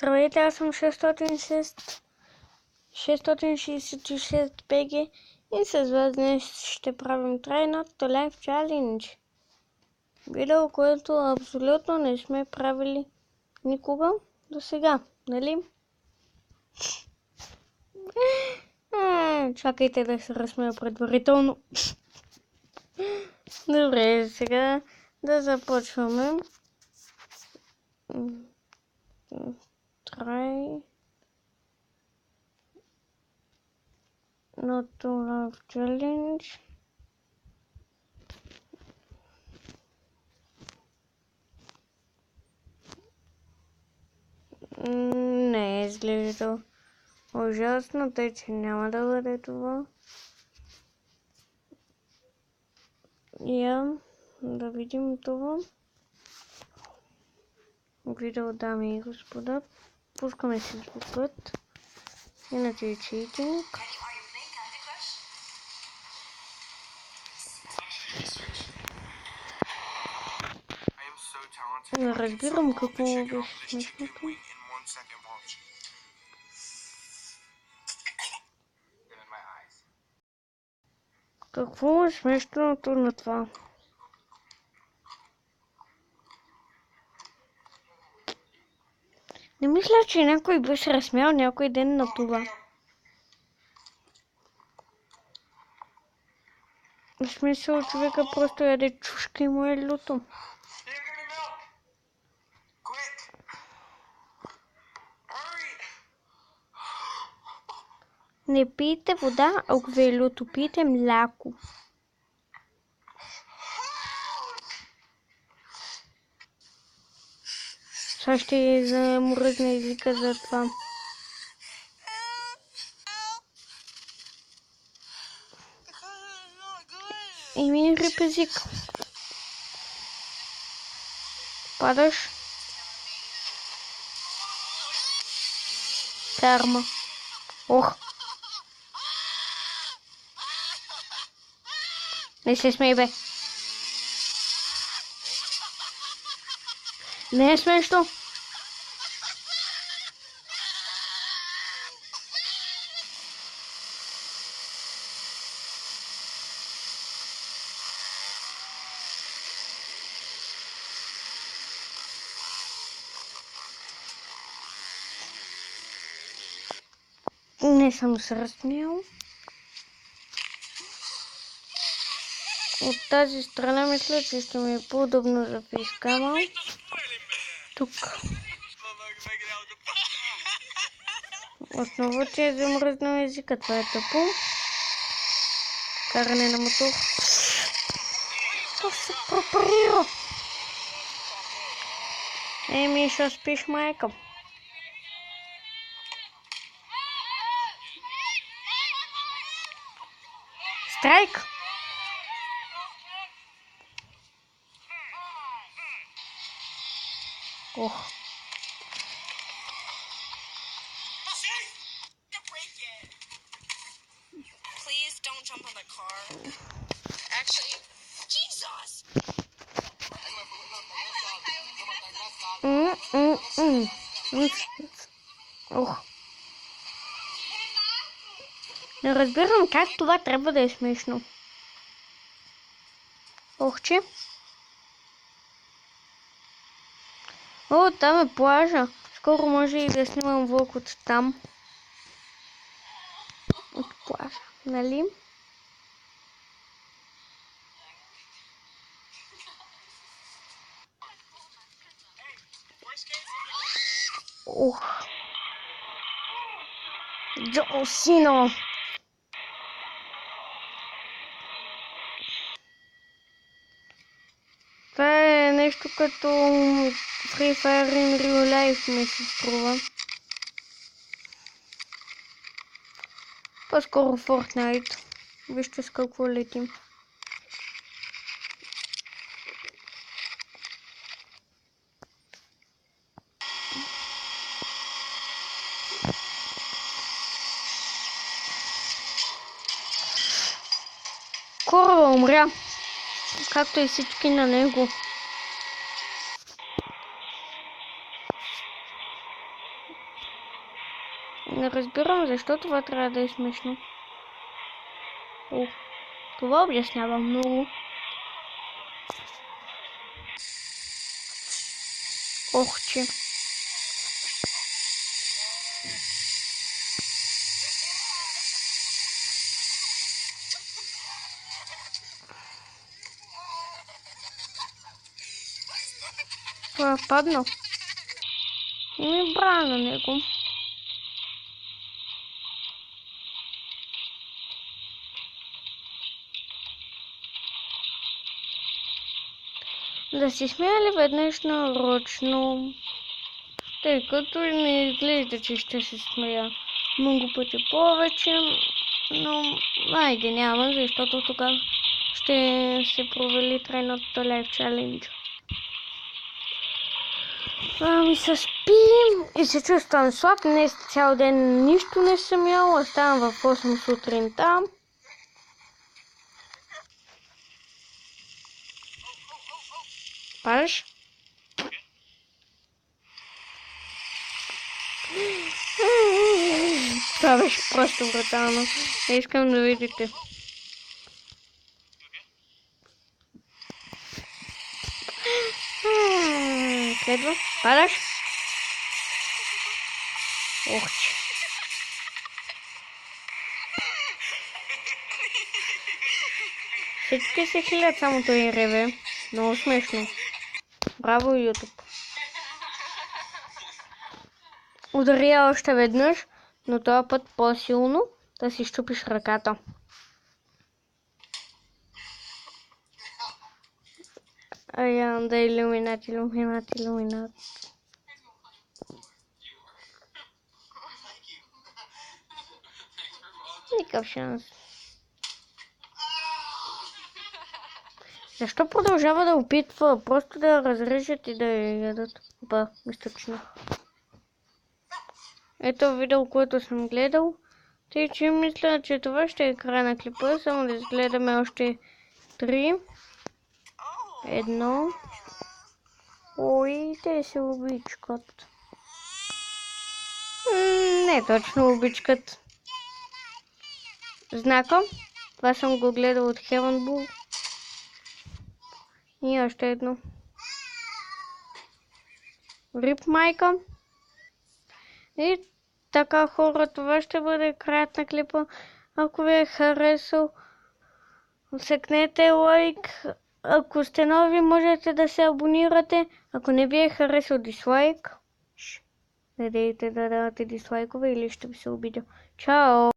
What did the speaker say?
Здравейте, аз съм 666 БГ и с вас днес ще правим Try Not to Life Challenge. Видео, което абсолютно не сме правили никога до сега, нали? Чакайте да се разсмея предварително. Добре, сега да започваме. Try Not to Life Challenge. Не изглежда ужасно, тъй че няма да бъде това. Да видим това. Видео, дами и господа. Пускаме си звукът. Иначе е читинг. Не разбирам какво беше смешното. Какво е смешното на това? Не мисля, че някой би се разсмял някой ден на това. В смисъл, човека просто яде чушка и му е люто. Не пийте вода, ако ви е люто, пийте мляко. Сега ще замръзна езика за това. И ми грип език. Падаш. Карма. Ох. Не се смей, бе. Не е смешно. Не съм се разсмял. От тази страна мисля, че ще ми е по-удобно за фейскама. Тук. Отново ти е замръзнал езика. Това е тъпо. Каране на мотор. То се пропарира. Еми, ще спиш, майка. Страйк! Ох. Please don't jump on the car. Actually, Jesus! Ох. Не разбирам как това трябва да е смешно. Ох, че. О, там е плажа. Скоро може и да снимам влог от там. От плажа, нали? Ох. Джон Сина. Това е нещо като Free Fire in Real Life ми се струва. По-скоро Fortnite. Вижте с какво летим. Кораба умря. Както и всички на него. Не разбирам защо това трябва да е смешно. О, това обяснява много. Ох, че. Това е паднал. И ми бра на него. Да си смяли веднъж нарочно, тъй като не изглежда, че ще се смея много пъти повече, но айде няма, защото тогава ще се провали трайното лайф чалендж. Ами се спим и се чувствам слаб, днес цял ден нищо не съм яла, ставам в 8 сутринта. Палиш? Това беше просто брутално. Не искам да видите. Следва. Падаш? Ох, че. Всички се хилят, само той реве. Много смешно. Браво, YouTube. Ударя още веднъж, но този път по-силно, да си щупиш ръката. Да илюминат. Никакъв шанс. Защо продължава да опитва? Просто да я разрежат и да я ядат. Опа, изтъчна. Ето видео, което съм гледал. Тъй, че мисля, че това ще е край на клипа. Само да изгледаме още 3. 1. Ой, те се обичкат. Не точно обичкат. Знака. Това съм го гледал от Heaven Bull. И още едно. Рип майка. И така, хора, това ще бъде краят на клипа. Ако ви е харесал, цъкнете лайк. Ако сте нови, можете да се абонирате. Ако не ви е харесал, дислайк. Не дейте да давате дислайкове или ще ви се обидя. Чао!